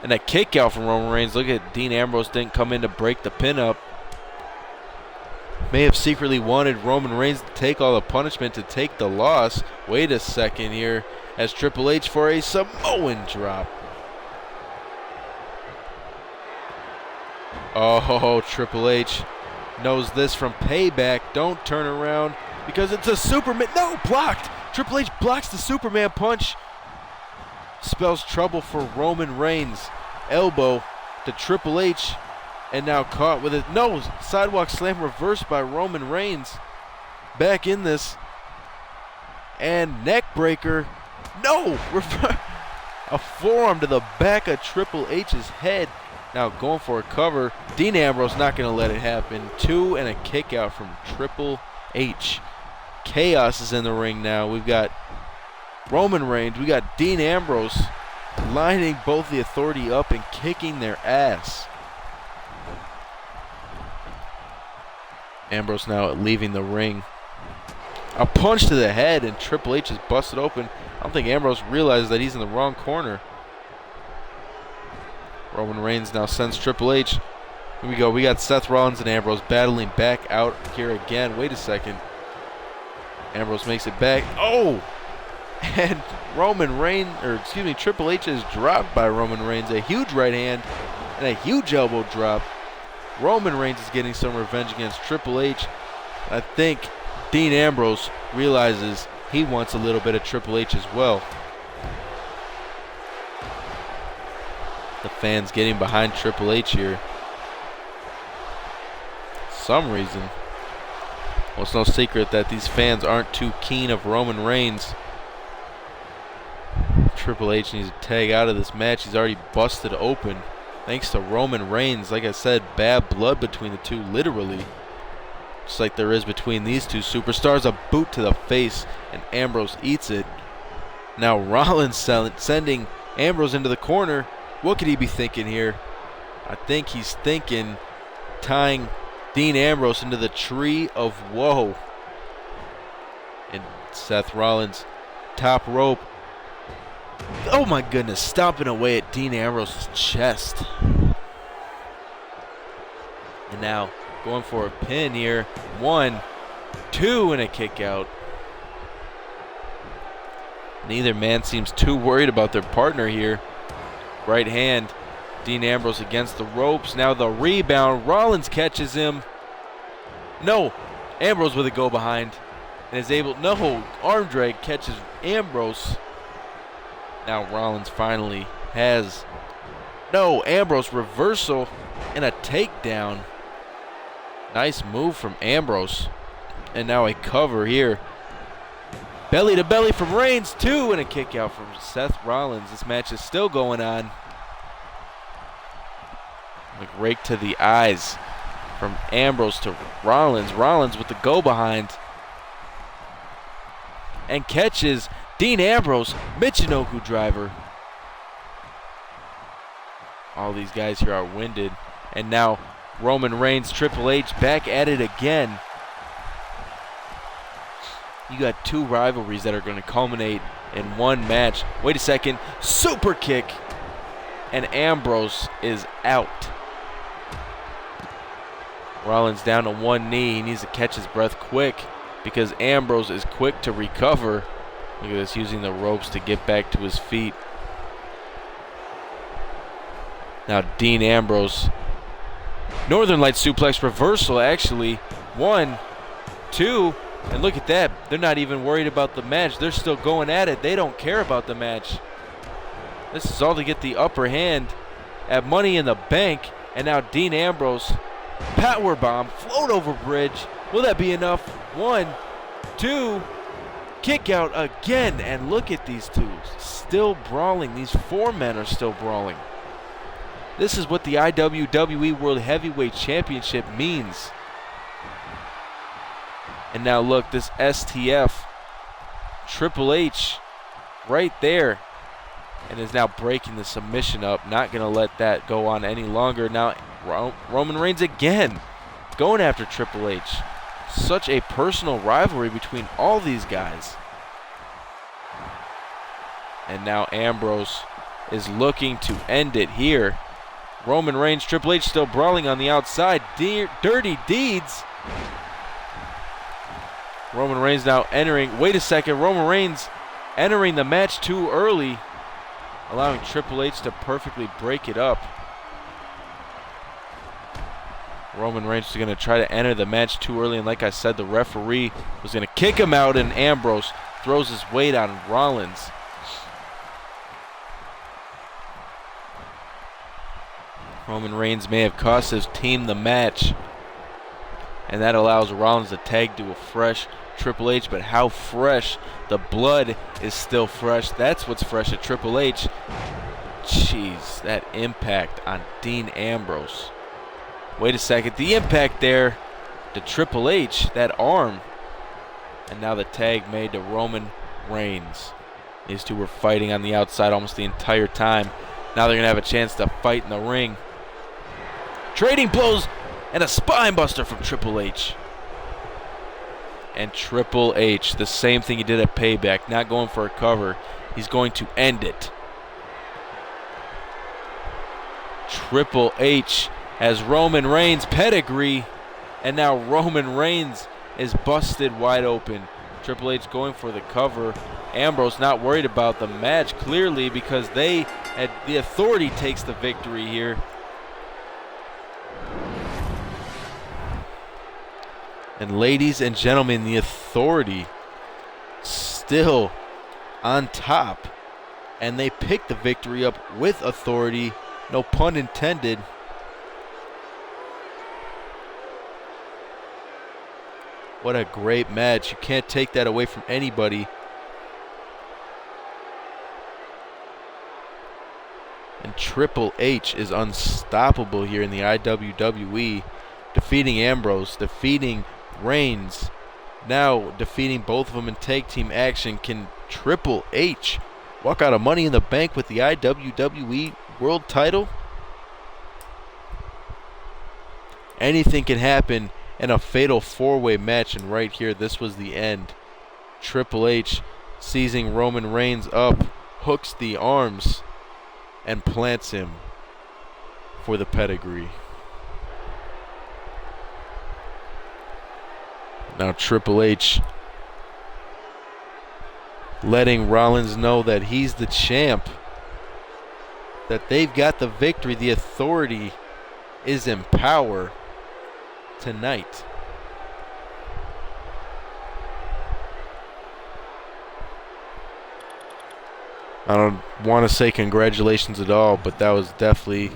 And a kick out from Roman Reigns. Look at Dean Ambrose didn't come in to break the pin up. May have secretly wanted Roman Reigns to take all the punishment, to take the loss. Wait a second here. As Triple H for a Samoan drop. Oh, Triple H knows this from Payback. Don't turn around because it's a Superman. No, blocked. Triple H blocks the Superman punch. Spells trouble for Roman Reigns. Elbow to Triple H. And now caught with it. No, sidewalk slam reversed by Roman Reigns. Back in this. And neck breaker. No, a forearm to the back of Triple H's head. Now going for a cover. Dean Ambrose not going to let it happen. 2 and a kick out from Triple H. Chaos is in the ring now. We've got Roman Reigns. We got Dean Ambrose lining both the Authority up and kicking their ass. Ambrose now leaving the ring. A punch to the head and Triple H is busted open. I don't think Ambrose realizes that he's in the wrong corner. Roman Reigns now sends Triple H. Here we go. We got Seth Rollins and Ambrose battling back out here again. Wait a second. Ambrose makes it back. Oh! And Triple H is dropped by Roman Reigns. A huge right hand and a huge elbow drop. Roman Reigns is getting some revenge against Triple H. I think Dean Ambrose realizes he wants a little bit of Triple H as well. The fans getting behind Triple H here. Some reason. Well, it's no secret that these fans aren't too keen of Roman Reigns. Triple H needs to tag out of this match. He's already busted open. Thanks to Roman Reigns. Like I said, bad blood between the two, literally. Just like there is between these two superstars. A boot to the face, and Ambrose eats it. Now Rollins sending Ambrose into the corner. What could he be thinking here? I think he's thinking tying Dean Ambrose into the tree of woe. And Seth Rollins, top rope. Oh my goodness, stomping away at Dean Ambrose's chest. And now going for a pin here. 1, 2, and a kick out. Neither man seems too worried about their partner here. Right hand, Dean Ambrose against the ropes. Now the rebound, Rollins catches him. No, Ambrose with a go behind. And is able, no, arm drag catches Ambrose. Now Rollins finally has, no, Ambrose reversal and a takedown. Nice move from Ambrose. And now a cover here. Belly to belly from Reigns, 2, and a kick out from Seth Rollins. This match is still going on. Like rake to the eyes from Ambrose to Rollins. Rollins with the go behind. And catches Dean Ambrose, Michinoku driver. All these guys here are winded. And now Roman Reigns, Triple H back at it again. You got two rivalries that are going to culminate in one match. Wait a second. Super kick. and Ambrose is out. Rollins down to one knee. He needs to catch his breath quick because Ambrose is quick to recover. Look at this, using the ropes to get back to his feet. Now Dean Ambrose. Northern Light suplex reversal, actually. 1, 2, and look at that. They're not even worried about the match. They're still going at it. They don't care about the match. This is all to get the upper hand at Money in the Bank. And now Dean Ambrose, powerbomb, float over bridge. Will that be enough? 1, 2, kick out again. And look at these two still brawling. These four men are still brawling. This is what the iWWE World Heavyweight Championship means. And now look, this STF, Triple H, right there, and is now breaking the submission up. Not going to let that go on any longer. Now Roman Reigns again, going after Triple H. Such a personal rivalry between all these guys. And now Ambrose is looking to end it here. Roman Reigns, Triple H still brawling on the outside. Dirty deeds. Roman Reigns now entering. Wait a second. Roman Reigns entering the match too early, allowing Triple H to perfectly break it up. Roman Reigns is going to try to enter the match too early, and like I said, the referee was going to kick him out, and Ambrose throws his weight on Rollins. Roman Reigns may have cost his team the match, and that allows Rollins to tag to a fresh Triple H. But how fresh? The blood is still fresh. That's what's fresh at Triple H. Jeez, that impact on Dean Ambrose. Wait a second. The impact there to Triple H, that arm. And now the tag made to Roman Reigns. These two were fighting on the outside almost the entire time. Now they're going to have a chance to fight in the ring. Trading blows and a spine buster from Triple H. And Triple H, the same thing he did at Payback, not going for a cover. He's going to end it. Triple H has Roman Reigns' pedigree, and now Roman Reigns is busted wide open. Triple H going for the cover. Ambrose not worried about the match, clearly, because the Authority takes the victory here. And ladies and gentlemen, the Authority still on top, and they pick the victory up with authority, no pun intended. What a great match. You can't take that away from anybody. And Triple H is unstoppable here in the iWWE, defeating Ambrose, defeating Reigns, now defeating both of them in tag team action. Can Triple H walk out of Money in the Bank with the iWWE World title? Anything can happen in a fatal four-way match, and right here, this was the end. Triple H seizing Roman Reigns up, hooks the arms, and plants him for the pedigree. Now Triple H letting Rollins know that he's the champ, that they've got the victory. The Authority is in power tonight. I don't want to say congratulations at all, but that was definitely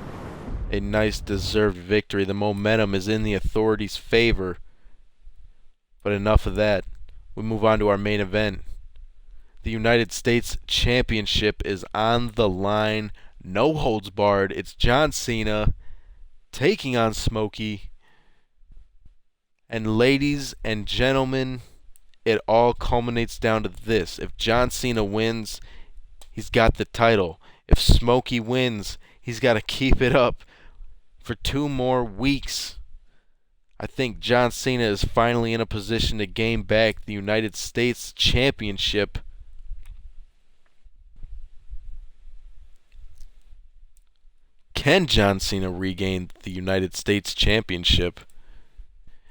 a nice deserved victory. The momentum is in the Authority's favor. But enough of that. We move on to our main event. The United States Championship is on the line. No holds barred. It's John Cena taking on Smokey. And ladies and gentlemen, it all culminates down to this. If John Cena wins, he's got the title. If Smokey wins, he's got to keep it up for 2 more weeks. I think John Cena is finally in a position to gain back the United States Championship. Can John Cena regain the United States Championship?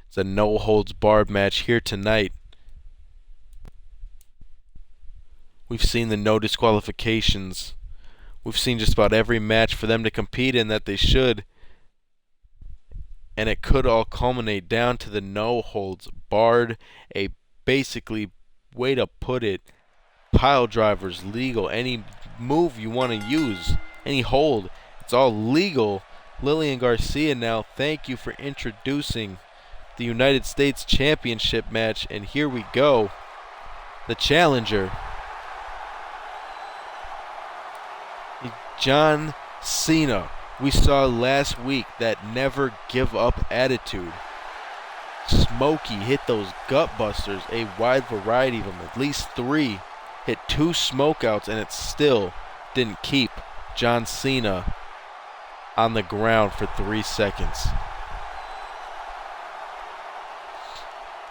It's a no-holds-barred match here tonight. We've seen the no disqualifications. We've seen just about every match for them to compete in that they should. And it could all culminate down to the no-holds-barred, a basically, way to put it, pile drivers legal. Any move you want to use, any hold, it's all legal. Lillian Garcia now, thank you for introducing the United States Championship match. And here we go. The challenger, John Cena. We saw last week that never give up attitude. Smokey hit those gut busters, a wide variety of them, at least 3. Hit 2 smokeouts, and it still didn't keep John Cena on the ground for 3 seconds.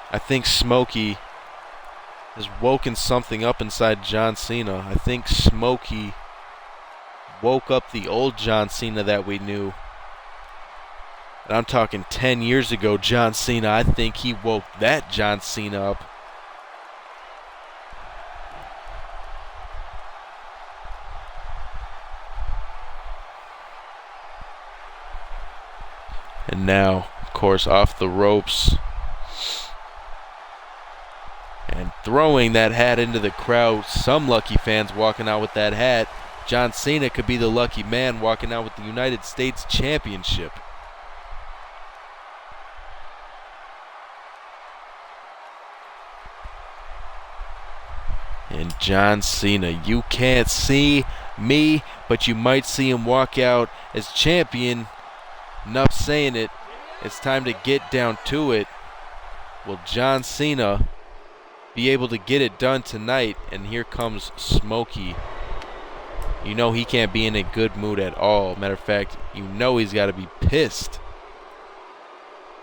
I think Smokey has woken something up inside John Cena. I think Smokey woke up the old John Cena that we knew. And I'm talking 10 years ago John Cena. I think he woke that John Cena up. And now, of course, off the ropes. And throwing that hat into the crowd. Some lucky fans walking out with that hat. John Cena could be the lucky man walking out with the United States Championship. And John Cena, you can't see me, but you might see him walk out as champion. Enough saying it. It's time to get down to it. Will John Cena be able to get it done tonight? And here comes Smokey. You know he can't be in a good mood at all. Matter of fact, you know he's got to be pissed,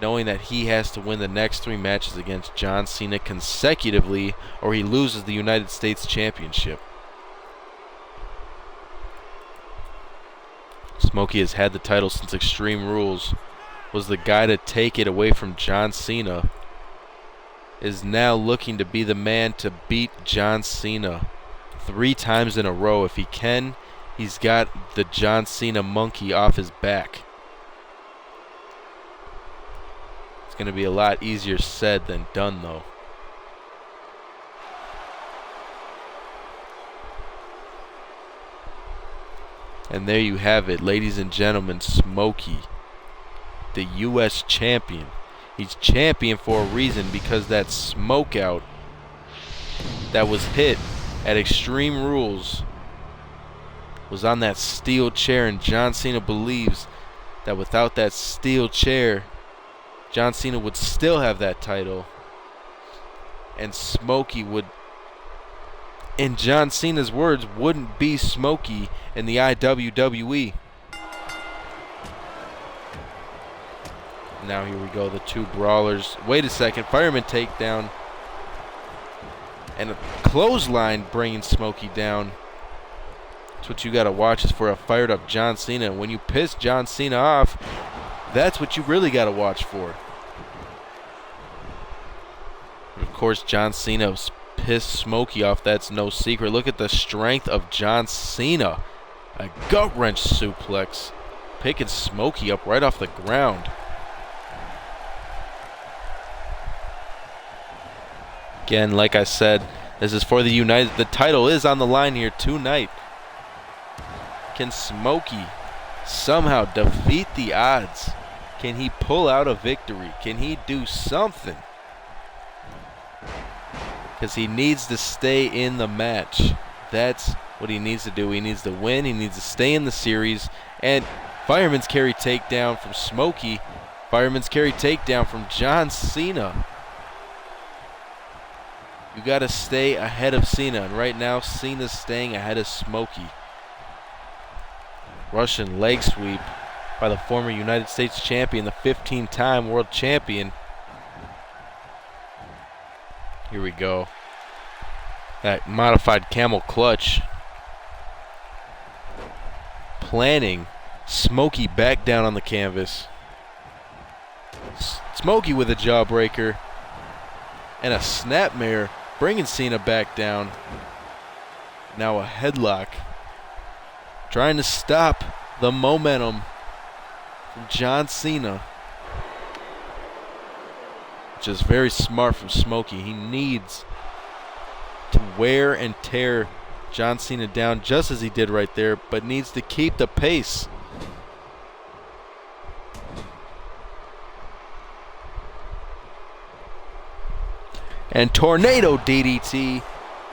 knowing that he has to win the next 3 matches against John Cena consecutively, or he loses the United States Championship. Smokey has had the title since Extreme Rules, was the guy to take it away from John Cena, is now looking to be the man to beat John Cena 3 times in a row. If he can, he's got the John Cena monkey off his back. It's going to be a lot easier said than done, though. And there you have it, ladies and gentlemen, Smokey, the U.S. champion. He's champion for a reason, because that smokeout that was hit at Extreme Rules was on that steel chair, and John Cena believes that without that steel chair, John Cena would still have that title, and Smokey would, in John Cena's words, wouldn't be Smokey in the iWWE. Now here we go, the 2 brawlers. Wait a second, fireman takedown. And a clothesline bringing Smokey down. That's what you got to watch, is for a fired up John Cena. When you piss John Cena off, that's what you really got to watch for. And of course, John Cena's pissed Smokey off. That's no secret. Look at the strength of John Cena. A gut wrench suplex, picking Smokey up right off the ground. Again, like I said, this is for the United. The title is on the line here tonight. Can Smokey somehow defeat the odds? Can he pull out a victory? Can he do something? Because he needs to stay in the match. That's what he needs to do. He needs to win. He needs to stay in the series. And fireman's carry takedown from Smokey. Fireman's carry takedown from John Cena. You got to stay ahead of Cena, and right now Cena's staying ahead of Smokey. Russian leg sweep by the former United States champion, the 15-time world champion. Here we go. That modified camel clutch. Planning Smokey back down on the canvas. Smokey with a jawbreaker and a snapmare, bringing Cena back down. Now a headlock, trying to stop the momentum from John Cena, which is very smart from Smokey. He needs to wear and tear John Cena down just as he did right there, but needs to keep the pace. And tornado DDT.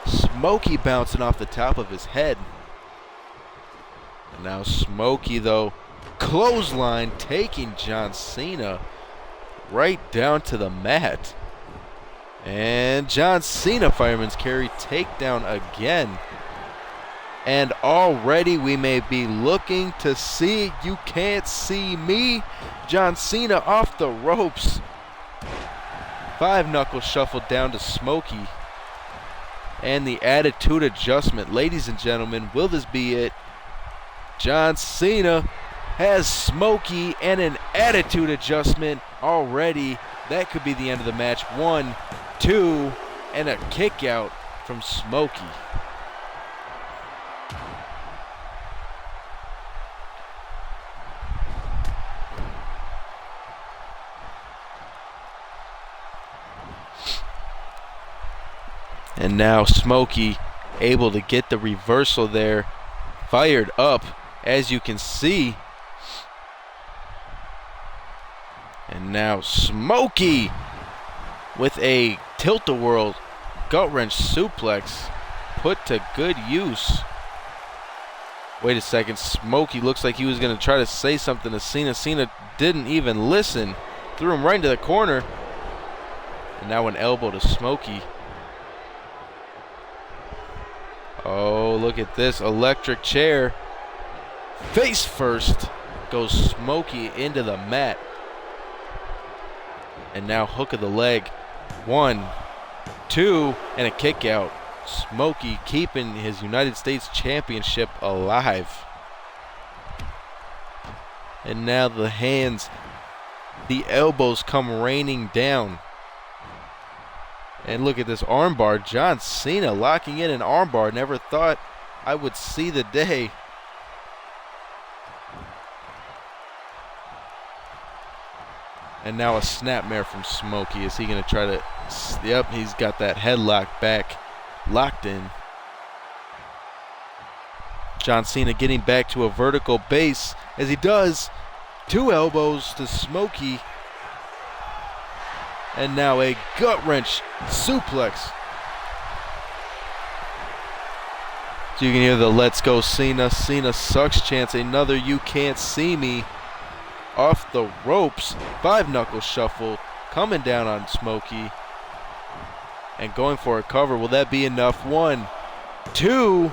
Smokey bouncing off the top of his head. And now Smokey, though, clothesline taking John Cena right down to the mat. And John Cena, fireman's carry, takedown again. And already we may be looking to see You Can't See Me. John Cena off the ropes. 5-knuckle shuffle down to Smokey. And the attitude adjustment. Ladies and gentlemen, will this be it? John Cena has Smokey and an attitude adjustment already. That could be the end of the match. 1, 2, and a kick out from Smokey. And now Smokey able to get the reversal there. Fired up, as you can see. And now Smokey with a tilt-a-whirl gut-wrench suplex put to good use. Wait a second. Smokey looks like he was going to try to say something to Cena. Cena didn't even listen. Threw him right into the corner. And now an elbow to Smokey. Oh, look at this electric chair. Face first goes Smokey into the mat. And now hook of the leg. 1, 2, and a kick out. Smokey keeping his United States Championship alive. And now the hands, the elbows come raining down. And look at this armbar. John Cena locking in an armbar. Never thought I would see the day. And now a snapmare from Smokey. Is he going to try to... Yep, he's got that headlock back locked in. John Cena getting back to a vertical base as he does. 2 elbows to Smokey. And now a gut-wrench suplex. So you can hear the "Let's Go Cena, Cena Sucks" chants. Another "You Can't See Me" off the ropes. 5-knuckle shuffle coming down on Smokey. And going for a cover. Will that be enough? 1, 2,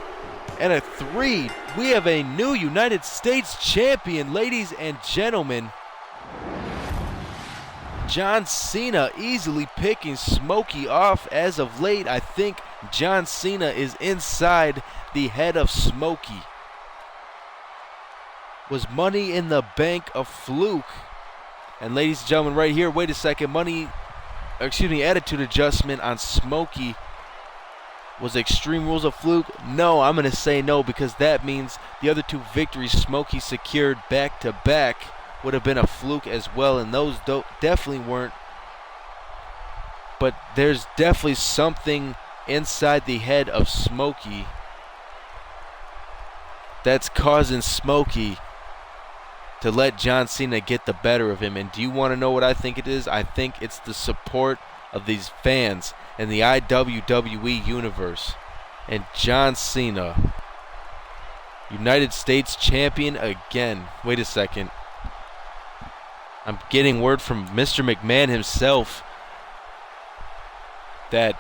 and a 3. We have a new United States champion, ladies and gentlemen. John Cena easily picking Smokey off as of late. I think John Cena is inside the head of Smokey. Was Money in the Bank a fluke? And ladies and gentlemen, right here, wait a second. Attitude adjustment on Smokey. Was Extreme Rules a fluke? No, I'm going to say no, because that means the other 2 victories Smokey secured back to back would have been a fluke as well, and those definitely weren't. But there's definitely something inside the head of Smokey that's causing Smokey to let John Cena get the better of him. And do you want to know what I think it is? I think it's the support of these fans in the iWWE universe. And John Cena, United States champion again. Wait a second. I'm getting word from Mr. McMahon himself that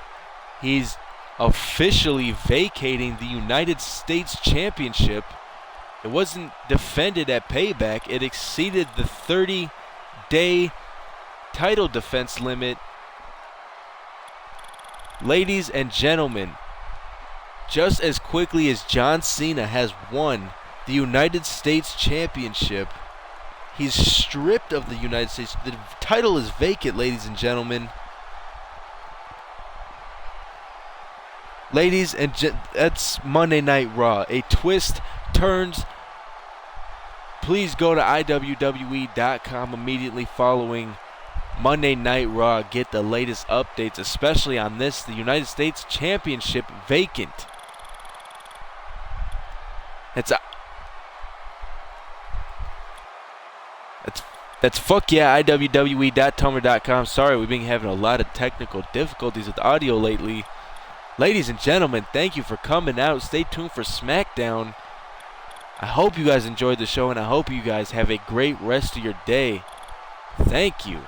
he's officially vacating the United States Championship. It wasn't defended at Payback. It exceeded the 30-day title defense limit. Ladies and gentlemen, just as quickly as John Cena has won the United States Championship. He's stripped of the United States. The title is vacant, ladies and gentlemen. Ladies and that's Monday Night Raw. A twist turns. Please go to iWWE.com immediately following Monday Night Raw. Get the latest updates, especially on this, the United States Championship vacant. That's fuck yeah, iWWE.tumblr.com. Sorry, we've been having a lot of technical difficulties with audio lately. Ladies and gentlemen, thank you for coming out. Stay tuned for SmackDown. I hope you guys enjoyed the show, and I hope you guys have a great rest of your day. Thank you.